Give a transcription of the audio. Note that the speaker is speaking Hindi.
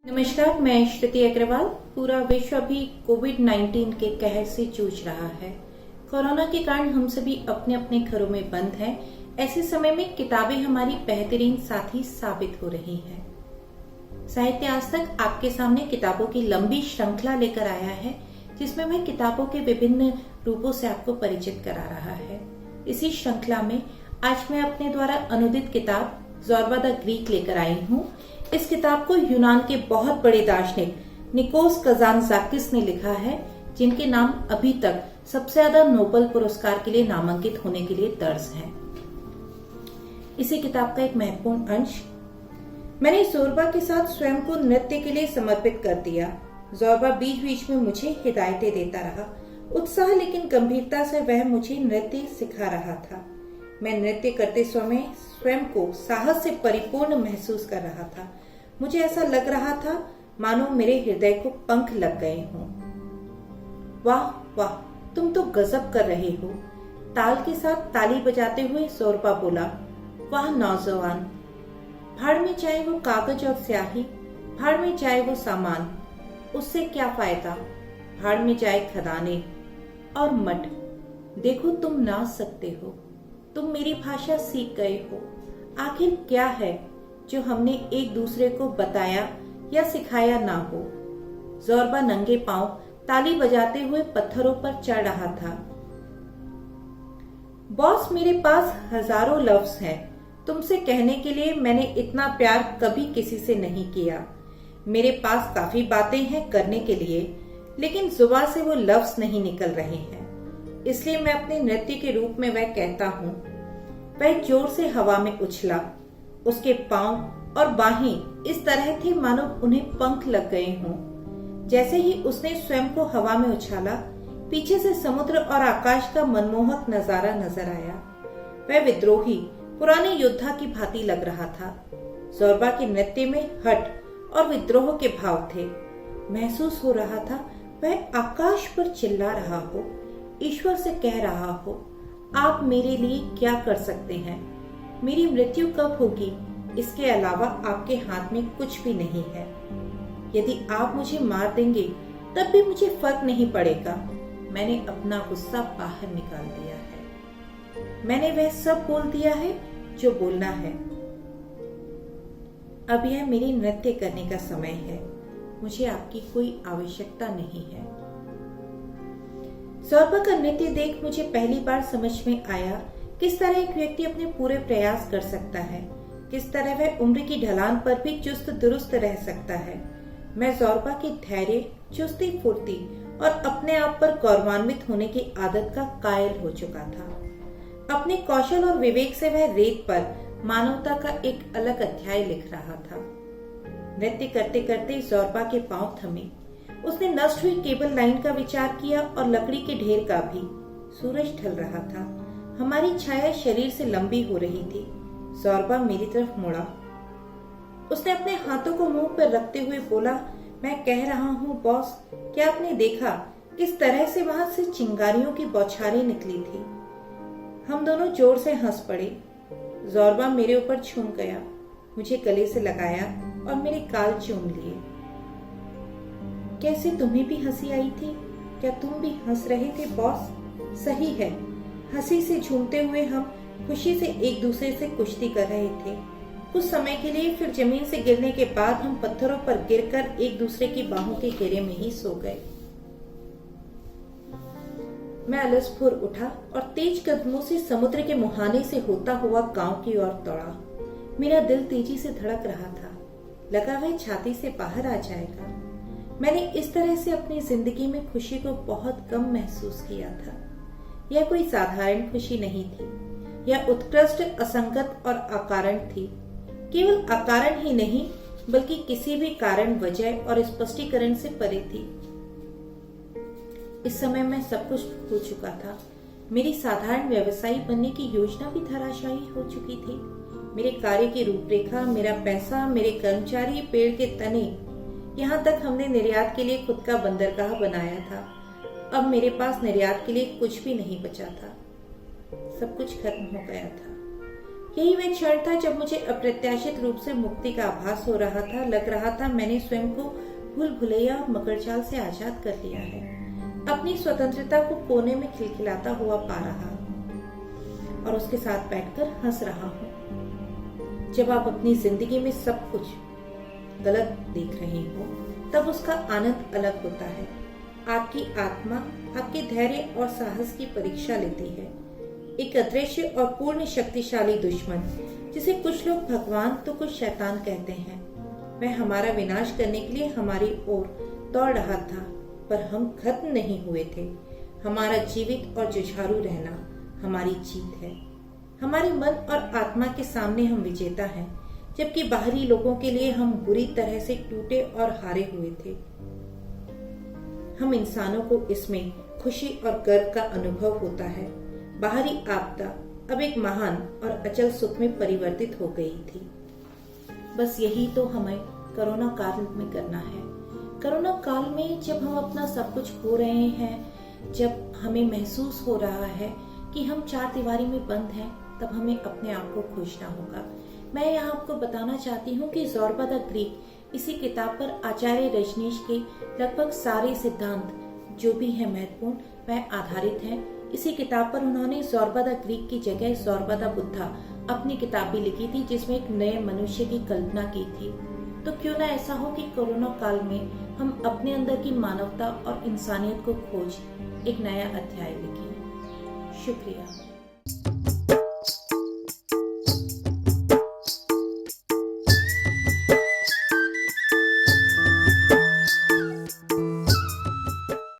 नमस्कार, मैं श्रुति अग्रवाल। पूरा विश्व अभी कोविड-19 के कहर से जूझ रहा है। कोरोना के कारण हम सभी अपने अपने घरों में बंद हैं। ऐसे समय में किताबें हमारी बेहतरीन साथी साबित हो रही हैं। साहित्य आज तक आपके सामने किताबों की लंबी श्रृंखला लेकर आया है, जिसमें वह किताबों के विभिन्न रूपों से आपको परिचित करा रहा है। इसी श्रृंखला में आज मैं अपने द्वारा अनुदित किताब ज़ोरबा द ग्रीक लेकर आई हूँ। इस किताब को यूनान के बहुत बड़े दार्शनिक निकोस कज़ानज़ाकिस ने लिखा है, जिनके नाम अभी तक सबसे ज्यादा नोबेल पुरस्कार के लिए नामांकित होने के लिए दर्ज है। इसी किताब का एक महत्वपूर्ण अंश, मैंने ज़ोरबा के साथ स्वयं को नृत्य के लिए समर्पित कर दिया। ज़ोरबा बीच बीच में मुझे हिदायतें देता रहा। उत्साह लेकिन गंभीरता से वह मुझे नृत्य सिखा रहा था। मैं नृत्य करते समय स्वयं को साहस से परिपूर्ण महसूस कर रहा था। मुझे ऐसा लग रहा था मानो मेरे हृदय को पंख लग गए हों। वाह वाह, तुम तो गजब कर रहे हो। ताल के साथ ताली बजाते हुए ज़ोरबा बोला। वाह नौजवान, भाड़ में जाए वो कागज और स्याही, भाड़ में जाए वो सामान, उससे क्या फायदा, भाड़ में जाए खदाने और मठ। देखो तुम नाच सकते हो, तुम मेरी भाषा सीख गए हो। आखिर क्या है जो हमने एक दूसरे को बताया या सिखाया ना हो। ज़ोरबा नंगे पांव ताली बजाते हुए पत्थरों पर चढ़ रहा था। बॉस, मेरे पास हजारों लफ्ज हैं तुमसे कहने के लिए। मैंने इतना प्यार कभी किसी से नहीं किया। मेरे पास काफी बातें हैं करने के लिए, लेकिन जुबान से वो लफ्ज नहीं निकल रहे हैं। इसलिए मैं अपने नृत्य के रूप में वह कहता हूँ। वह जोर से हवा में उछला। उसके पांव और बाहें इस तरह थे मानो उन्हें पंख लग गए हों। जैसे ही उसने स्वयं को हवा में उछाला, पीछे से समुद्र और आकाश का मनमोहक नजारा नजर आया। वह विद्रोही पुराने योद्धा की भांति लग रहा था। ज़ोरबा के नृत्य में हठ और विद्रोह के भाव थे। महसूस हो रहा था वह आकाश पर चिल्ला रहा हो, ईश्वर से कह रहा हो, आप मेरे लिए क्या कर सकते हैं, मेरी मृत्यु कब होगी, इसके अलावा आपके हाथ में कुछ भी नहीं है। यदि आप मुझे मार देंगे तब भी मुझे फर्क नहीं पड़ेगा। मैंने अपना गुस्सा बाहर निकाल दिया है। मैंने वह सब बोल दिया है जो बोलना है। अब यह मेरी नृत्य करने का समय है। मुझे आपकी कोई आवश्यकता नहीं है। ज़ोरबा का नृत्य देख मुझे पहली बार समझ में आया किस तरह एक व्यक्ति अपने पूरे प्रयास कर सकता है, किस तरह वह उम्र की ढलान पर भी चुस्त दुरुस्त रह सकता है। मैं ज़ोरबा की धैर्य, चुस्ती फुर्ती और अपने आप पर गौरवान्वित होने की आदत का कायल हो चुका था। अपने कौशल और विवेक से वह रेत पर मानवता का एक अलग अध्याय लिख रहा था। नृत्य करते करते ज़ोरबा के पांव थमे। उसने नष्ट हुई केबल लाइन का विचार किया और लकड़ी के ढेर का भी। सूरज ढल रहा था। हमारी छाया शरीर से लंबी हो रही थी। ज़ोरबा मेरी तरफ मुड़ा। उसने अपने हाथों को मुंह पर रखते हुए बोला, मैं कह रहा हूँ बॉस, क्या आपने देखा किस तरह से वहां से चिंगारियों की बौछारें निकली थी। हम दोनों जोर से हंस पड़े। ज़ोरबा मेरे ऊपर झूम गया, मुझे गले से लगाया और मेरे गाल चूम लिए। कैसे तुम्हें भी हंसी आई थी? क्या तुम भी हंस रहे थे बॉस? सही है, हंसी से झूमते हुए हम खुशी से एक दूसरे से कुश्ती कर रहे थे। कुछ समय के लिए, फिर जमीन से गिरने के बाद हम पत्थरों पर गिरकर एक दूसरे की बाहों के घेरे में ही सो गए। मैं अलसफुर उठा और तेज कदमों से समुद्र के मुहाने से होता हुआ गांव की ओर दौड़ा। मेरा दिल तेजी से धड़क रहा था। लगा वह छाती से बाहर आ जाएगा। मैंने इस तरह से अपनी जिंदगी में खुशी को बहुत कम महसूस किया था। यह कोई साधारण खुशी नहीं थी। यह उत्कृष्ट, असंगत और अकारण थी। केवल अकारण ही नहीं, बल्कि किसी भी कारण, वजह और स्पष्टीकरण से परे थी। इस समय मैं सब कुछ खो चुका था। मेरी साधारण व्यवसायी बनने की योजना भी धराशायी हो चुकी थी। मेरे कार्य की रूपरेखा, मेरा पैसा, मेरे कर्मचारी, पेड़ के तने, यहाँ तक हमने निर्यात के लिए खुद का बंदरगाह बनाया था। अब मेरे पास निर्यात के लिए कुछ भी नहीं बचा था। सब कुछ खत्म हो गया था। यही वह क्षण था जब मुझे अप्रत्याशित रूप से मुक्ति का आभास हो रहा था। लग रहा था मैंने स्वयं को भूल भुलैया और मकड़जाल से आजाद कर लिया है। अपनी स्वतंत्रता को कोने में खिलखिलाता हुआ पा रहा और उसके साथ बैठकर हंस रहा हूँ। जब आप अपनी जिंदगी में सब कुछ गलत देख रहे हो तब उसका आनंद अलग होता है। आपकी आत्मा आपके धैर्य और साहस की परीक्षा लेती है। एक अदृश्य और पूर्ण शक्तिशाली दुश्मन, जिसे कुछ लोग भगवान तो कुछ शैतान कहते हैं, वह हमारा विनाश करने के लिए हमारी ओर दौड़ रहा था, पर हम खत्म नहीं हुए थे। हमारा जीवित और जुझारू रहना हमारी जीत है। हमारे मन और आत्मा के सामने हम विजेता हैं, जबकि बाहरी लोगों के लिए हम बुरी तरह से टूटे और हारे हुए थे। हम इंसानों को इसमें खुशी और गर्व का अनुभव होता है। बाहरी आपदा अब एक महान और अचल सुख में परिवर्तित हो गई थी। बस यही तो हमें कोरोना काल में करना है। कोरोना काल में जब हम अपना सब कुछ खो रहे हैं, जब हमें महसूस हो रहा है कि हम चार दीवारी में बंद हैं, तब हमें अपने आप को खोजना होगा। मैं यहाँ आपको बताना चाहती हूँ कि ज़ोरबा द ग्रीक इसी किताब पर आचार्य रजनीश के लगभग सारे सिद्धांत जो भी है महत्वपूर्ण वह आधारित हैं। इसी किताब पर उन्होंने ज़ोरबा द ग्रीक की जगह ज़ोरबा द बुद्धा अपनी किताब भी लिखी थी, जिसमें एक नए मनुष्य की कल्पना की थी। तो क्यों ना ऐसा हो कि कोरोना काल में हम अपने अंदर की मानवता और इंसानियत को खोज एक नया अध्याय लिखें। शुक्रिया।